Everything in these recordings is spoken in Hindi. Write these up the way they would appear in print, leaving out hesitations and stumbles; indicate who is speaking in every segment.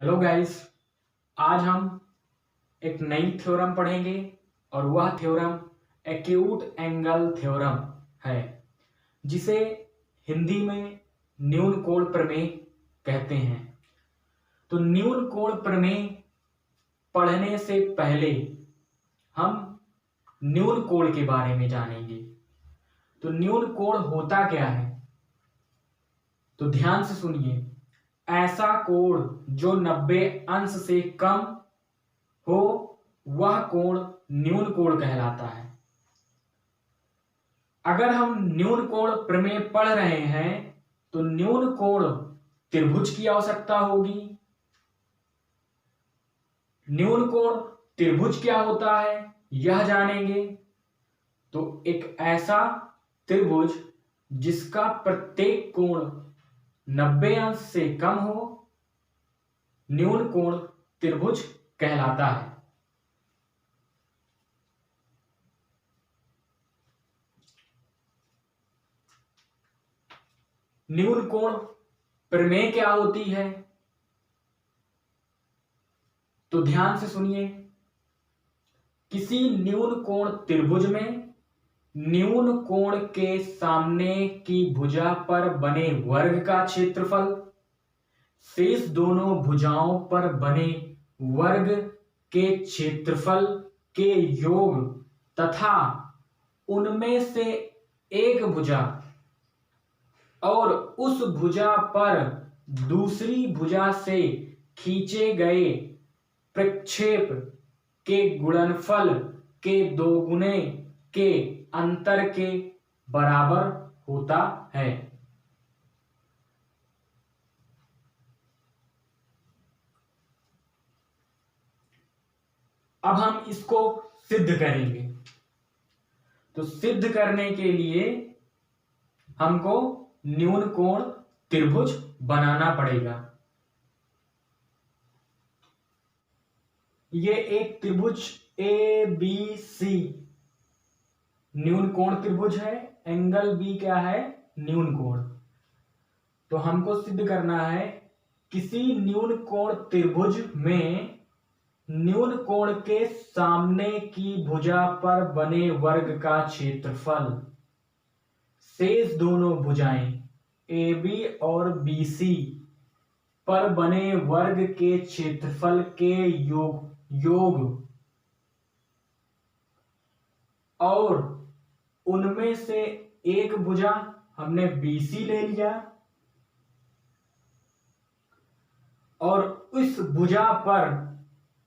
Speaker 1: Hello guys. आज हम एक नई थ्योरम पढ़ेंगे और वह थ्योरम एक्यूट एंगल थ्योरम है, जिसे हिंदी में न्यून कोण प्रमेय कहते हैं। तो न्यून कोण प्रमेय पढ़ने से पहले हम न्यून कोण के बारे में जानेंगे। तो न्यून कोण होता क्या है, तो ध्यान से सुनिए। ऐसा कोण जो 90 अंश से कम हो वह कोण न्यून कोण कहलाता है। अगर हम न्यून कोण प्रमेय पढ़ रहे हैं तो न्यून कोण त्रिभुज की आवश्यकता होगी। न्यून कोण त्रिभुज क्या होता है यह जानेंगे। तो एक ऐसा त्रिभुज जिसका प्रत्येक कोण 90 अंश से कम हो न्यून कोण त्रिभुज कहलाता है। न्यून कोण प्रमेय क्या होती है, तो ध्यान से सुनिए। किसी न्यून कोण त्रिभुज में न्यून कोण के सामने की भुजा पर बने वर्ग का क्षेत्रफल शेष दोनों भुजाओं पर बने वर्ग के क्षेत्रफल के योग तथा उनमें से एक भुजा और उस भुजा पर दूसरी भुजा से खींचे गए प्रक्षेप के गुणनफल के दोगुने के अंतर के बराबर होता है। अब हम इसको सिद्ध करेंगे। तो सिद्ध करने के लिए हमको न्यून कोण त्रिभुज बनाना पड़ेगा। ये एक त्रिभुज ए बी सी न्यून कोण त्रिभुज है। एंगल बी क्या है, न्यून कोण। तो हमको सिद्ध करना है किसी न्यून कोण त्रिभुज में न्यून कोण के सामने की भुजा पर बने वर्ग का क्षेत्रफल शेष दोनों भुजाएं ए बी और बी सी पर बने वर्ग के क्षेत्रफल के योग और उनमें से एक भुजा हमने BC ले लिया और उस भुजा पर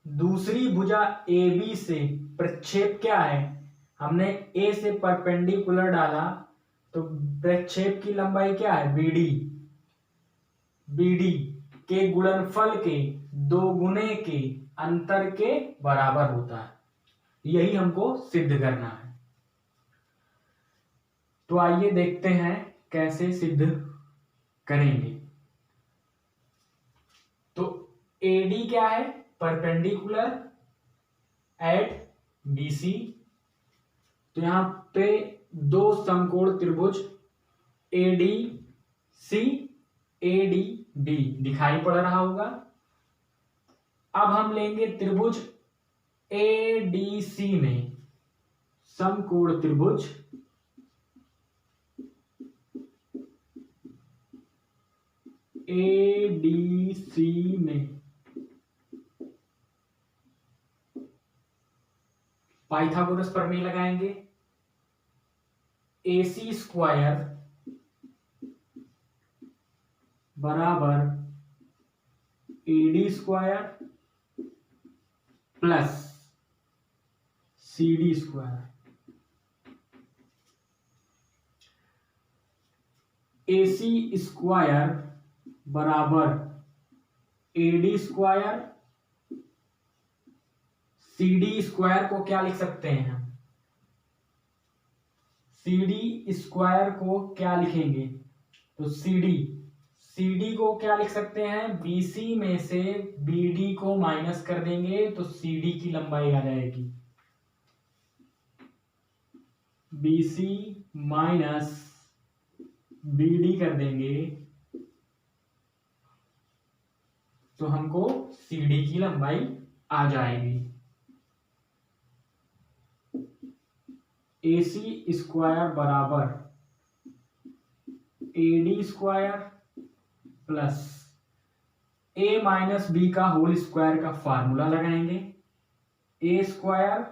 Speaker 1: दूसरी भुजा AB से प्रक्षेप क्या है, हमने A से परपेंडिकुलर डाला तो प्रक्षेप की लंबाई क्या है BD के गुणनफल के दोगुने के अंतर के बराबर होता है। यही हमको सिद्ध करना है। तो आइए देखते हैं कैसे सिद्ध करेंगे। तो AD क्या है, परपेंडिकुलर एट BC। तो यहां पे दो समकोण त्रिभुज ADC ADB दिखाई पड़ रहा होगा। अब हम लेंगे त्रिभुज ADC में समकोण त्रिभुज ADC में पाइथागोरस प्रमेय लगाएंगे। AC स्क्वायर बराबर AD square plus CD square. AC square बराबर AD स्क्वायर। CD स्क्वायर को क्या लिख सकते हैं हम, CD स्क्वायर को क्या लिखेंगे, तो CD को क्या लिख सकते हैं, BC में से BD को माइनस कर देंगे तो CD की लंबाई आ जाएगी BC माइनस BD कर देंगे तो हमको CD की लंबाई आ जाएगी। AC स्क्वायर बराबर AD square plus A minus B का होल स्क्वायर का फार्मूला लगाएंगे। A square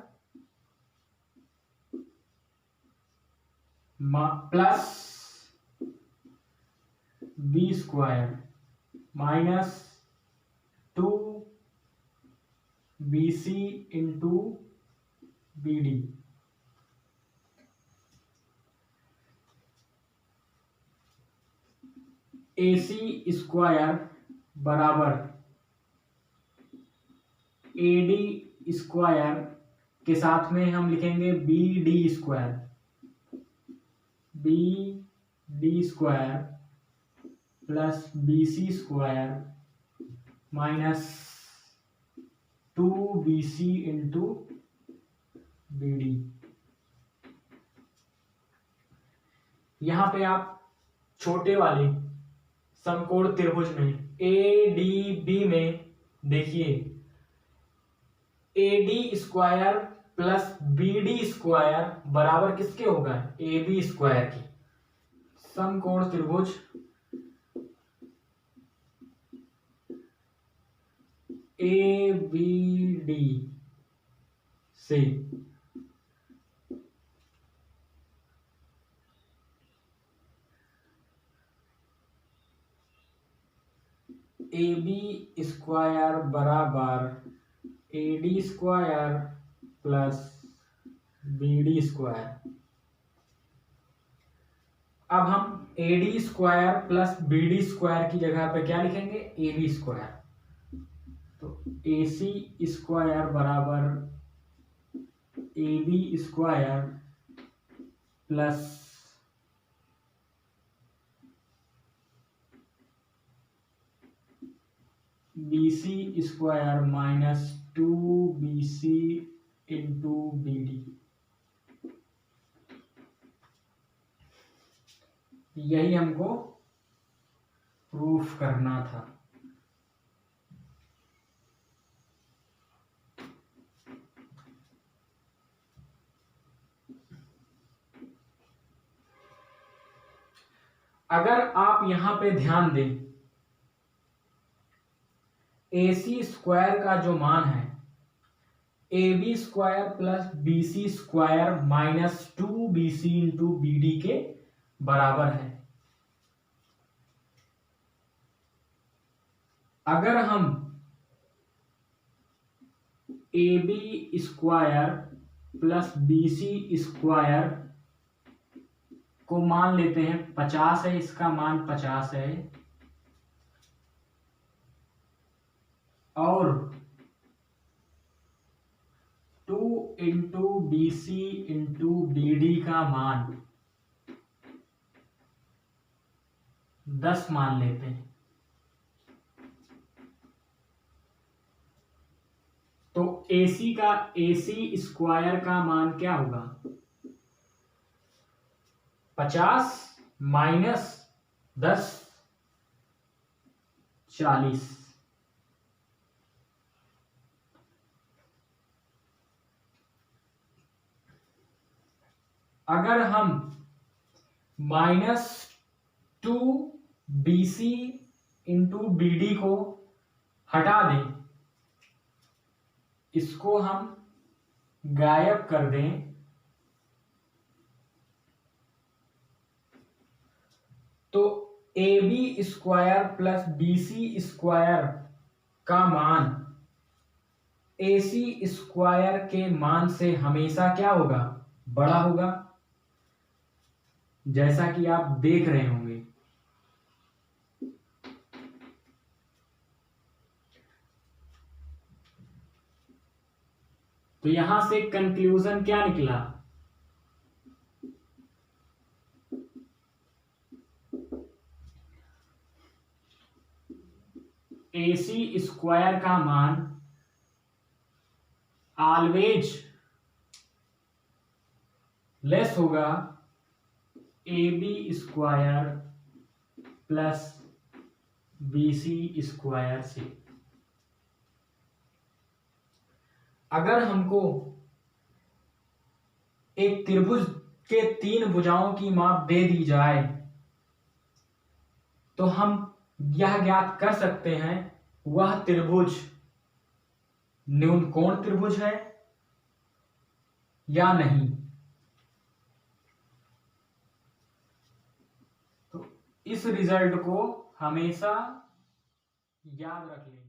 Speaker 1: plus B square minus 2BC into BD। AC square बराबर AD स्क्वायर के साथ में हम लिखेंगे BD square, BD square plus BC square minus 2BC into BD। यहां पे आप छोटे वाले समकोण त्रिभुज में ADB में देखिए AD square plus BD square बराबर किसके होगा? AB स्क्वायर की। समकोण त्रिभुज ABD से AB स्क्वायर बराबर AD square plus BD square. अब हम AD square plus BD square की जगह पे क्या लिखेंगे? AB square. तो AC स्क्वायर बराबर AB square plus BC square minus 2BC into BD। यही हमको प्रूफ करना था। अगर आप यहां पे ध्यान दें, AC स्क्वायर का जो मान है AB square plus BC square minus 2BC into BD के बराबर है। अगर हम AB square plus BC square को मान लेते हैं 50 है, इसका मान 50 है, और 2 इंटू BC इंटू BD का मान 10 मान लेते हैं, तो AC स्क्वायर का मान क्या होगा? 50 माइनस 10 40। अगर हम माइनस 2BC इंटू BD को हटा दें, इसको हम गायब कर दें, तो AB square plus BC square का मान AC स्क्वायर के मान से हमेशा क्या होगा? बड़ा होगा, जैसा कि आप देख रहे होंगे। तो यहां से कंक्लूजन क्या निकला? AC स्क्वायर का मान ऑलवेज लेस होगा AB square plus BC square से। अगर हमको एक त्रिभुज के 3 भुजाओं की माप दे दी जाए तो हम यह ज्ञात कर सकते हैं वह त्रिभुज न्यून कोण त्रिभुज है या नहीं। तो इस रिजल्ट को हमेशा याद रख लें।